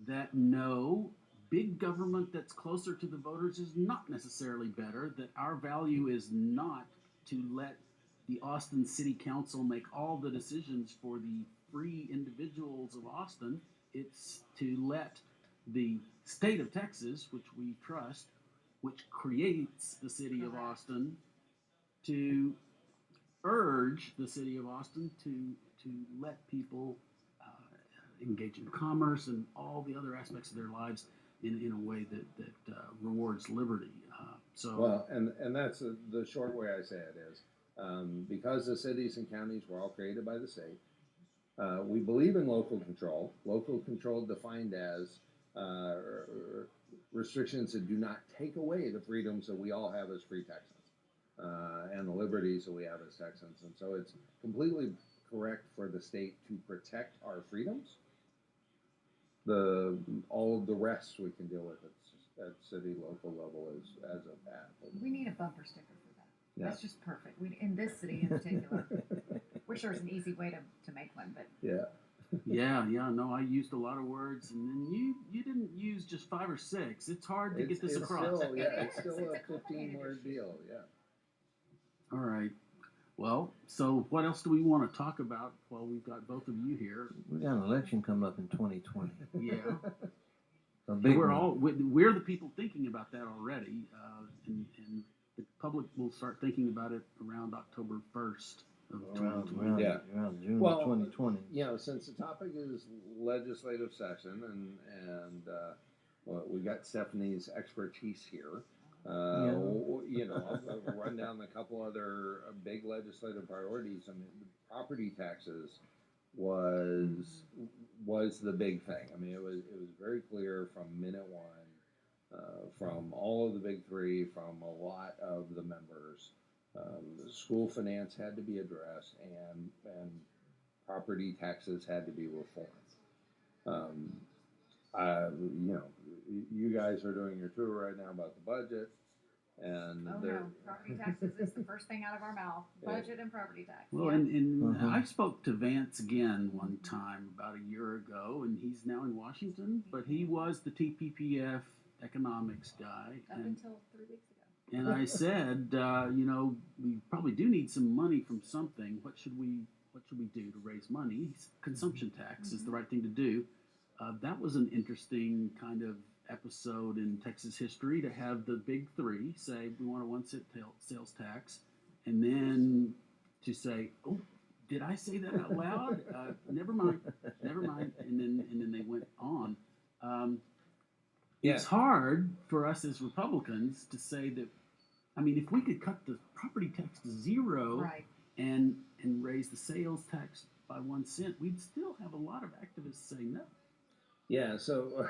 that no, big government that's closer to the voters is not necessarily better, that our value is not to let the Austin City Council make all the decisions for the free individuals of Austin. It's to let the state of Texas, which we trust, which creates the city of Austin, to urge the city of Austin to let people engage in commerce and all the other aspects of their lives in a way that rewards liberty. Well, and that's the short way I say it is, because the cities and counties were all created by the state, we believe in local control. Local control defined as restrictions that do not take away the freedoms that we all have as free Texans, and the liberties that we have as Texans. And so it's completely correct for the state to protect our freedoms. All of the rest we can deal with at city, local level as a path. we need a bumper sticker for that. Yeah. That's just perfect. We, in this city in particular. Wish there was an easy way to make one, but Yeah. Yeah, no, I used a lot of words, and then you didn't use just 5 or 6. It's hard to get this It's across. still, yeah, It it's is. still It's a a complicated 15-word issue. deal. Yeah. All right. Well, so what else do we want to talk about while we've got both of you here? We got an election coming up in 2020. Yeah, A big we're one. all we're the people thinking about that already, and the public will start thinking about it around October 1st of 2020. Yeah. Around June Well, 2020. You know, since the topic is legislative session and well, we got Stephanie's expertise here. You know, I'll run down a couple other big legislative priorities. I mean, the property taxes was the big thing. I mean, it was very clear from minute one, from all of the big three, from a lot of the members. School finance had to be addressed, and property taxes had to be reformed. You know, you guys are doing your tour right now about the budget, and oh no, property taxes is the first thing out of our mouth. Budget and property tax. Well, Yeah. and I spoke to Vance again one time about a year ago, and he's now in Washington, but he was the TPPF economics guy. Up until 3 weeks ago. And I said, you know, we probably do need some money from something. What should we do to raise money? Consumption tax is the right thing to do. That was an interesting kind of episode in Texas history to have the big three say we want a 1 cent sales tax, and then to say, oh, did I say that out loud? Never mind, and then they went on. It's hard for us as Republicans to say that. I mean, if we could cut the property tax to 0 Right. and raise the sales tax by 1 cent, we'd still have a lot of activists saying no. yeah. So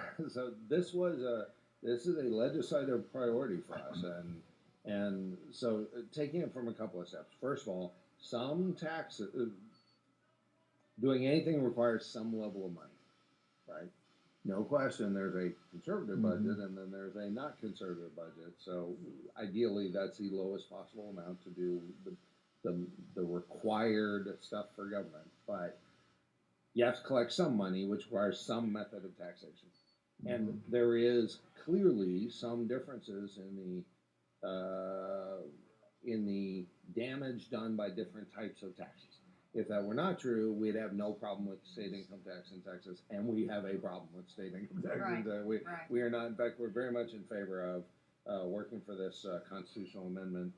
this is a legislative priority for us, and so taking it from a couple of steps. First of all, some taxes, doing anything requires some level of money, right? No question, there's a conservative budget and then there's a not conservative budget. So ideally, that's the lowest possible amount to do the required stuff for government. But you have to collect some money, which requires some method of taxation. And there is clearly some differences in the damage done by different types of taxes. If that were not true, we'd have no problem with state income tax in Texas, and we have a problem with state income tax. Right. We are not. In fact, we're very much in favor of working for this constitutional amendment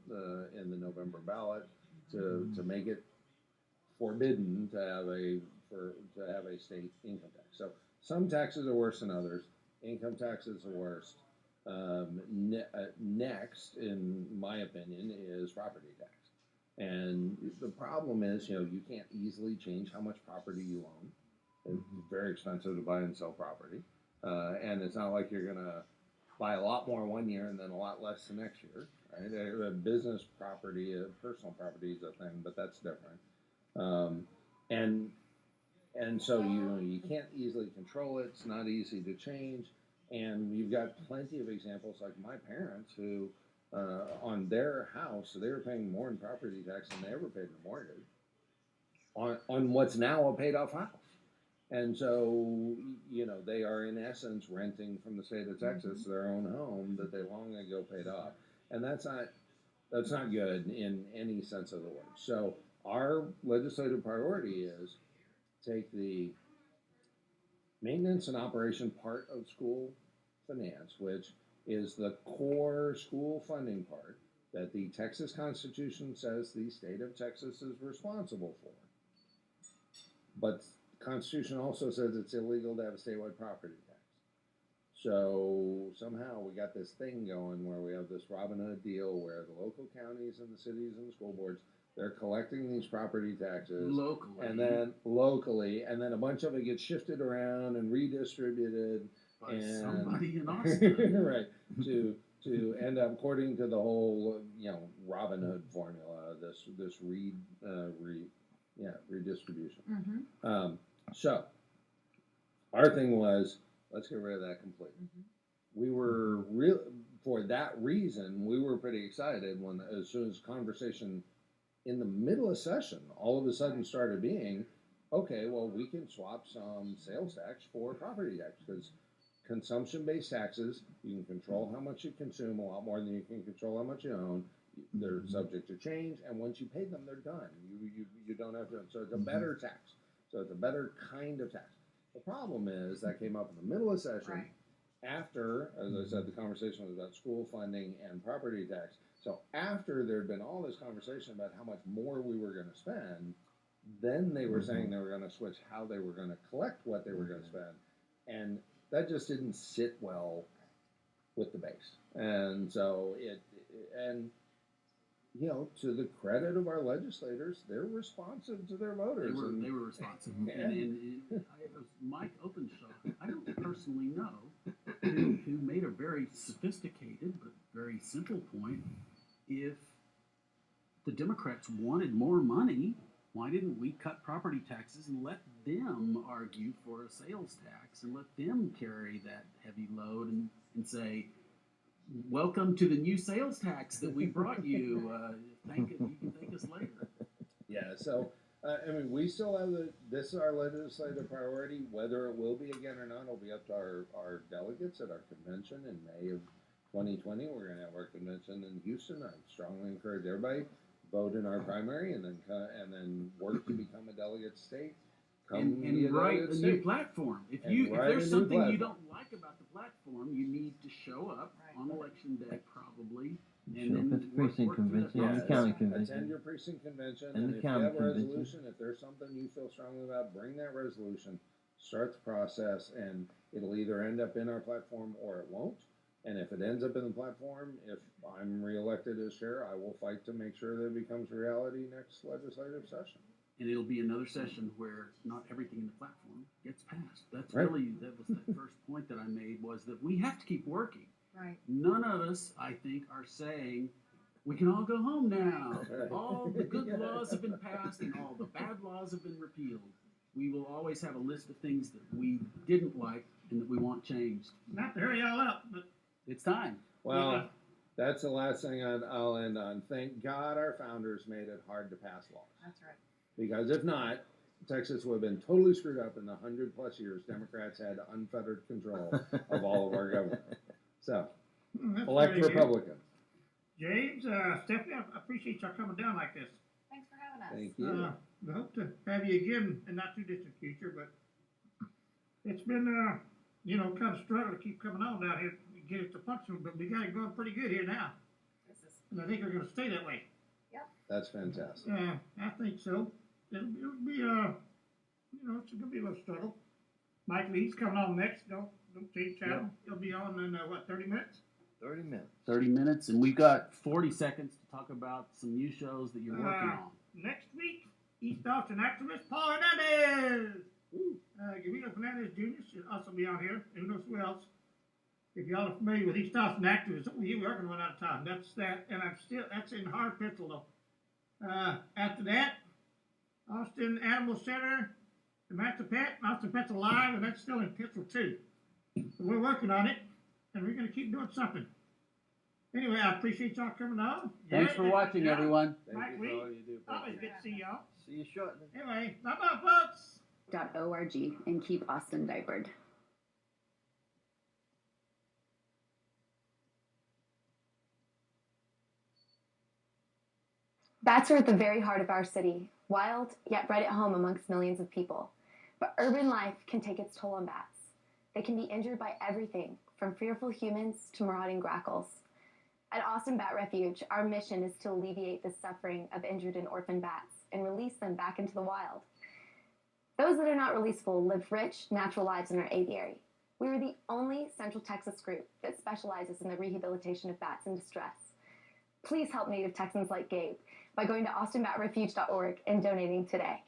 in the November ballot to make it forbidden to have a state income tax. So some taxes are worse than others. Income taxes are worst. Next, in my opinion, is property tax. And the problem is, you know, you can't easily change how much property you own. It's very expensive to buy and sell property. And it's not like you're going to buy a lot more one year and then a lot less the next year. Right? Business property, personal property is a thing, but that's different. And so you can't easily control it. It's not easy to change. And you've got plenty of examples like my parents who, on their house, they were paying more in property tax than they ever paid in a mortgage on what's now a paid off house. And so, you know, they are in essence renting from the state of Texas their own home that they long ago paid off. And that's not good in any sense of the word. So our legislative priority is take the maintenance and operation part of school finance, which is the core school funding part that the Texas Constitution says the state of Texas is responsible for. But the Constitution also says it's illegal to have a statewide property tax. So somehow we got this thing going where we have this Robin Hood deal where the local counties and the cities and the school boards, they're collecting these property taxes Locally. and then a bunch of it gets shifted around and redistributed by somebody in Austin. right, to end up according to the whole, you know, Robin Hood formula, this redistribution. So our thing was, let's get rid of that completely. we were real for that reason. We were pretty excited when, as soon as conversation in the middle of session, all of a sudden started being, okay, well, we can swap some sales tax for property tax because consumption-based taxes, you can control how much you consume a lot more than you can control how much you own. They're subject to change, and once you pay them, they're done. You don't have to. So it's a better tax. So it's a better kind of tax. The problem is that came up in the middle of session. Right. After, as I said, the conversation was about school funding and property tax. So after there'd been all this conversation about how much more we were going to spend, then they were saying they were going to switch how they were going to collect what they were going to spend. And that just didn't sit well with the base. And so and you know, to the credit of our legislators, they're responsive to their voters. They were responsive. And it was Mike Openshaw. I don't personally know who made a very sophisticated but very simple point. If the Democrats wanted more money, why didn't we cut property taxes and let them argue for a sales tax and let them carry that heavy load and say, welcome to the new sales tax that we brought you. You can thank us later. Yeah, so I mean, we still have this is our legislative priority. Whether it will be again or not, will be up to our delegates at our convention in May of 2020. We're going to have our convention in Houston. I strongly encourage everybody vote in our primary and then work to become a delegate state. And write a new platform. If there's something you don't like about the platform, you need to show up on election day probably. And then at the precinct convention, Yeah, the county convention. attend your precinct convention, And and the if you county have a convention. resolution, if there's something you feel strongly about, bring that resolution, start the process, and it'll either end up in our platform or it won't. And if it ends up in the platform, if I'm reelected as chair, I will fight to make sure that it becomes reality next legislative session. And it'll be another session where not everything in the platform gets passed. That's Right. that was the first point that I made, was that we have to keep working. Right. None of us, I think, are saying we can all go home now. Right. All the good laws have been passed and all the bad laws have been repealed. We will always have a list of things that we didn't like and that we want changed. Not to hurry y'all up, but It's time. Well, that's the last thing I'll end on. Thank God our founders made it hard to pass laws. That's right. Because if not, Texas would have been totally screwed up in the 100+ years Democrats had unfettered control of all of our government. So, that's elect very good. Republicans. James, Stephanie, I appreciate y'all coming down like this. Thanks for having us. Thank you. We hope to have you again in not too distant future, but it's been, kind of struggle to keep coming on down here and get it to function, but we got it going pretty good here now. And I think we're going to stay that way. That's fantastic. Yeah, I think so. It'll be, it's going to be a little struggle. Mike Lee's coming on next. Don't change channel. He'll be on in, 30 minutes? 30 minutes. 30 minutes, and we've got 40 seconds to talk about some new shows that you're working on. Next week, East Austin activist Paul Hernandez. Gavino Fernandez Jr. should also be on here, and who knows who else. If y'all are familiar with East Austin activists, we are going to run out of time. That's that, and that's in Hard Pencil, though. After that, Austin Animal Center, the Master Pet, Austin Pet's Alive, and that's still in Pencil, too. So we're working on it, and we're going to keep doing something. Anyway, I appreciate y'all coming on. Thanks for watching, everyone. Thank Mike you Lee. for all you do. Always good to see y'all. See you shortly. Anyway, bye-bye, folks. .org and keep Austin diapered. Bats are at the very heart of our city, wild yet right at home amongst millions of people. But urban life can take its toll on bats. They can be injured by everything from fearful humans to marauding grackles. At Austin Bat Refuge, our mission is to alleviate the suffering of injured and orphaned bats and release them back into the wild. Those that are not releasable live rich, natural lives in our aviary. We are the only Central Texas group that specializes in the rehabilitation of bats in distress. Please help Native Texans like Gabe by going to austinbatrefuge.org and donating today.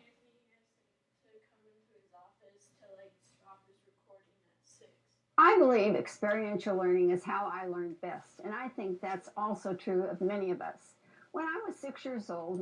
I believe experiential learning is how I learned best, and I think that's also true of many of us. When I was 6 years old,